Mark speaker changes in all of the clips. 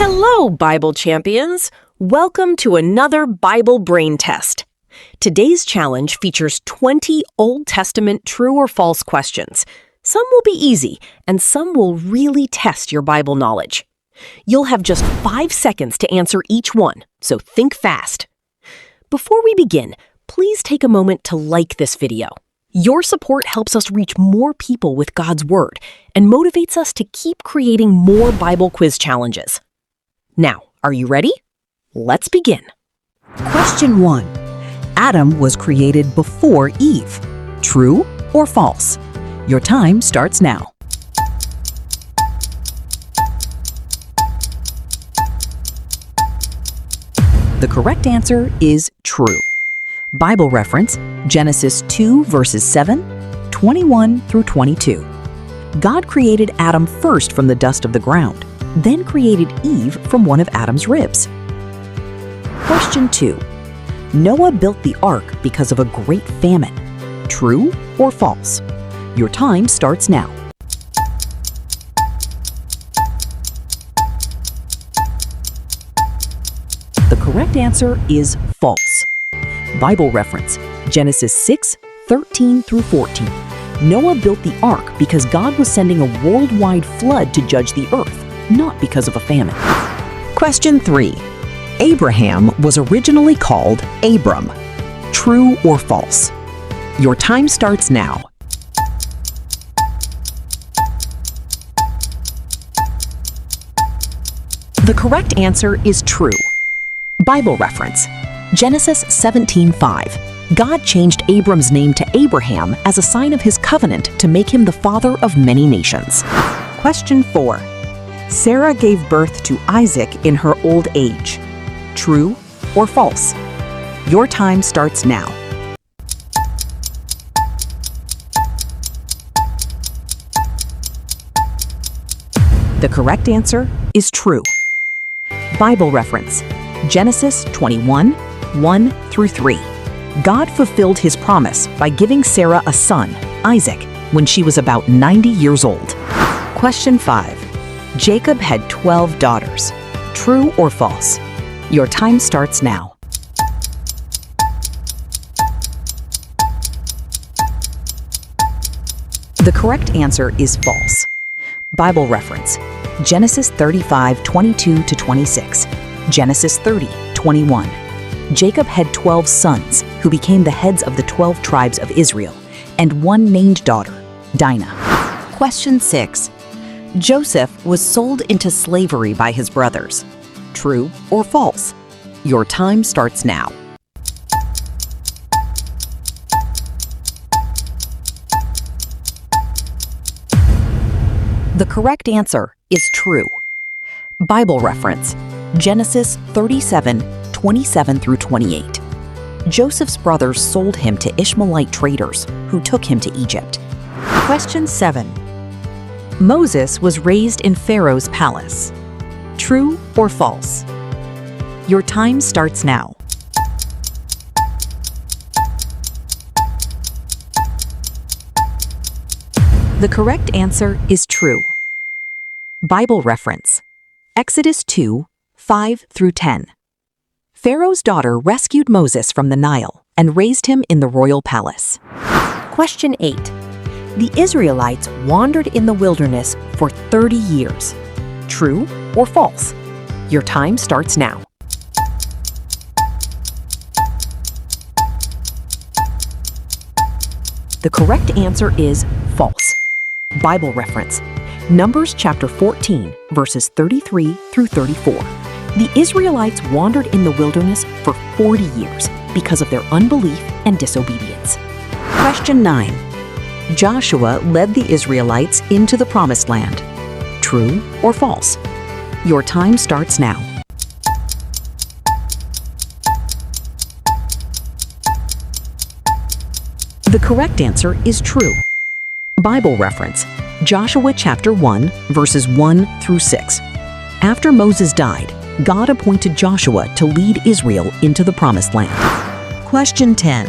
Speaker 1: Hello, Bible champions! Welcome to another Bible Brain Test. Today's challenge features 20 Old Testament true or false questions. Some will be easy, and some will really test your Bible knowledge. You'll have just 5 seconds to answer each one, so think fast. Before we begin, please take a moment to like this video. Your support helps us reach more people with God's Word and motivates us to keep creating more Bible quiz challenges. Now, are you ready? Let's begin.
Speaker 2: Question 1. Adam was created before Eve. True or false? Your time starts now. The correct answer is true. Bible reference, Genesis 2 verses 7, 21 through 22. God created Adam first from the dust of the ground, then created Eve from one of Adam's ribs. Question 2. Noah built the ark because of a great famine. True or false? Your time starts now. The correct answer is false. Bible reference, Genesis 6, 13 through 14. Noah built the ark because God was sending a worldwide flood to judge the earth, not because of a famine. Question 3. Abraham was originally called Abram. True or false? Your time starts now. The correct answer is true. Bible reference, Genesis 17:5. God changed Abram's name to Abraham as a sign of his covenant to make him the father of many nations. Question 4. Sarah gave birth to Isaac in her old age. True or false? Your time starts now. The correct answer is true. Bible reference, Genesis 21, 1 through 3. God fulfilled his promise by giving Sarah a son, Isaac, when she was about 90 years old. Question 5. Jacob had 12 daughters. True or false? Your time starts now. The correct answer is false. Bible reference, Genesis 35, 22 to 26. Genesis 30, 21. Jacob had 12 sons, who became the heads of the 12 tribes of Israel, and one named daughter, Dinah. Question 6. Joseph was sold into slavery by his brothers. True or false? Your time starts now. The correct answer is true. Bible reference, Genesis 37, 27 through 28. Joseph's brothers sold him to Ishmaelite traders who took him to Egypt. Question 7. Moses was raised in Pharaoh's palace. True or false? Your time starts now. The correct answer is true. Bible reference, Exodus 2, 5 through 10. Pharaoh's daughter rescued Moses from the Nile and raised him in the royal palace. Question 8. The Israelites wandered in the wilderness for 30 years. True or false? Your time starts now. The correct answer is false. Bible reference, Numbers chapter 14, verses 33 through 34. The Israelites wandered in the wilderness for 40 years because of their unbelief and disobedience. Question 9. Joshua led the Israelites into the promised land. True or false? Your time starts now. The correct answer is true. Bible reference, Joshua chapter 1, verses 1 through 6. After Moses died, God appointed Joshua to lead Israel into the promised land. Question 10.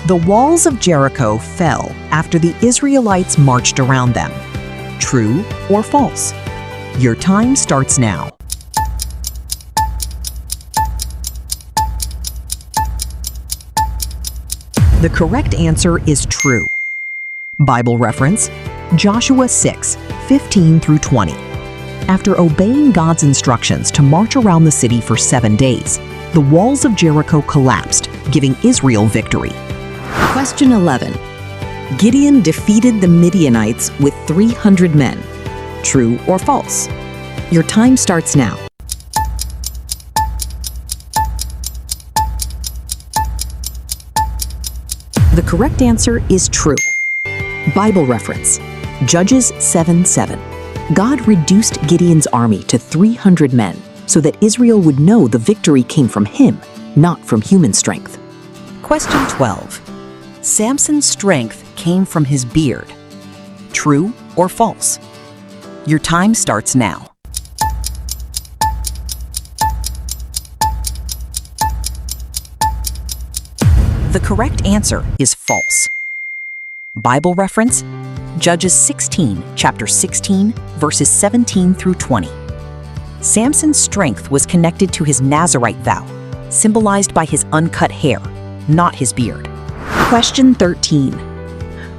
Speaker 2: The walls of Jericho fell after the Israelites marched around them. True or false? Your time starts now. The correct answer is true. Bible reference, Joshua 6:15 through 20. After obeying God's instructions to march around the city for 7 days, the walls of Jericho collapsed, giving Israel victory. Question 11. Gideon defeated the Midianites with 300 men. True or false? Your time starts now. The correct answer is true. Bible reference, Judges 7:7. God reduced Gideon's army to 300 men so that Israel would know the victory came from him, not from human strength. Question 12. Samson's strength came from his beard. True or false? Your time starts now. The correct answer is false. Bible reference, Judges 16, chapter 16, verses 17 through 20. Samson's strength was connected to his Nazirite vow, symbolized by his uncut hair, not his beard. Question 13.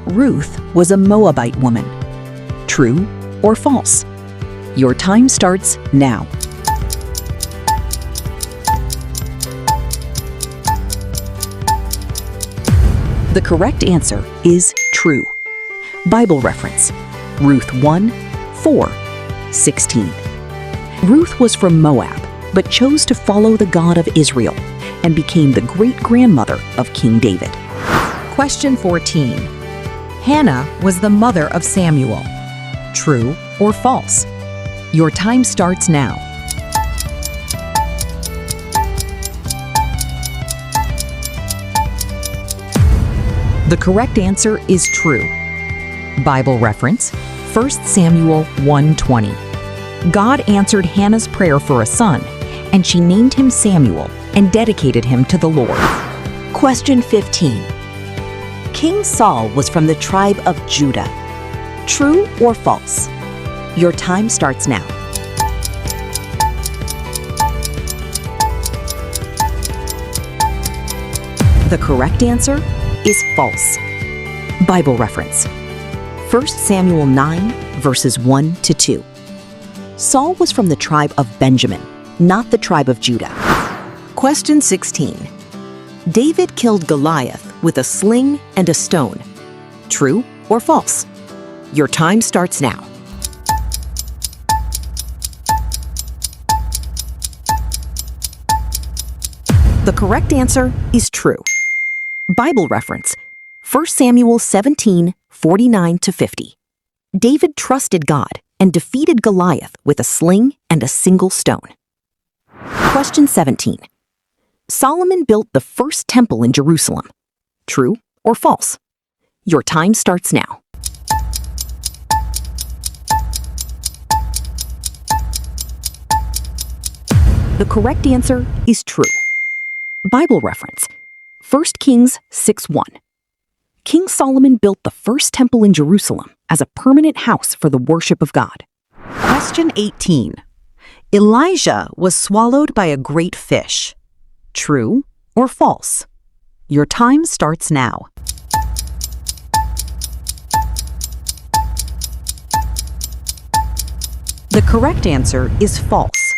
Speaker 2: Ruth was a Moabite woman. True or false? Your time starts now. The correct answer is true. Bible reference, Ruth 1:4-16. Ruth was from Moab, but chose to follow the God of Israel and became the great-grandmother of King David. Question 14. Hannah was the mother of Samuel. True or false? Your time starts now. The correct answer is true. Bible reference, 1 Samuel 1:20. God answered Hannah's prayer for a son, and she named him Samuel and dedicated him to the Lord. Question 15. King Saul was from the tribe of Judah. True or false? Your time starts now. The correct answer is false. Bible reference, 1 Samuel 9, verses 1-2. Saul was from the tribe of Benjamin, not the tribe of Judah. Question 16. David killed Goliath with a sling and a stone. True or false? Your time starts now. The correct answer is true. Bible reference, 1 Samuel 17:49-50. David trusted God and defeated Goliath with a sling and a single stone. Question 17. Solomon built the first temple in Jerusalem. True or false? Your time starts now. The correct answer is true. Bible reference, 1 Kings 6:1. King Solomon built the first temple in Jerusalem as a permanent house for the worship of God. Question 18. Elijah was swallowed by a great fish. True or false? Your time starts now. The correct answer is false.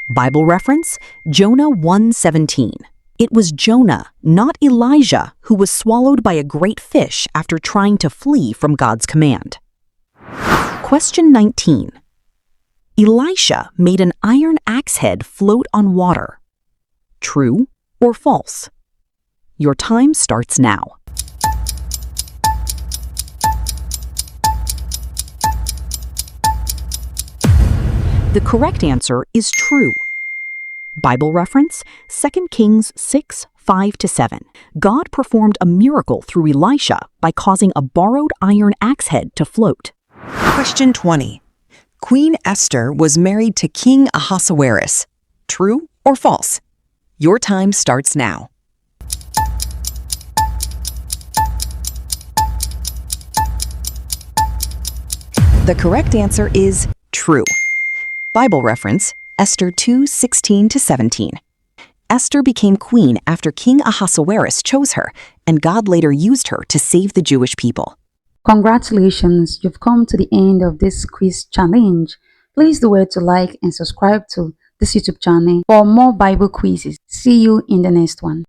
Speaker 2: Bible reference, Jonah 1:17. It was Jonah, not Elijah, who was swallowed by a great fish after trying to flee from God's command. Question 19. Elisha made an iron axe head float on water. True or false? Your time starts now. The correct answer is true. Bible reference, 2 Kings 6:5-7. God performed a miracle through Elisha by causing a borrowed iron axe head to float. Question 20. Queen Esther was married to King Ahasuerus. True or false? Your time starts now. The correct answer is true. Bible reference, Esther 2:16-17. Esther became queen after King Ahasuerus chose her, and God later used her to save the Jewish people.
Speaker 3: Congratulations, you've come to the end of this quiz challenge. Please do well to like and subscribe to this YouTube channel for more Bible quizzes. See you in the next one.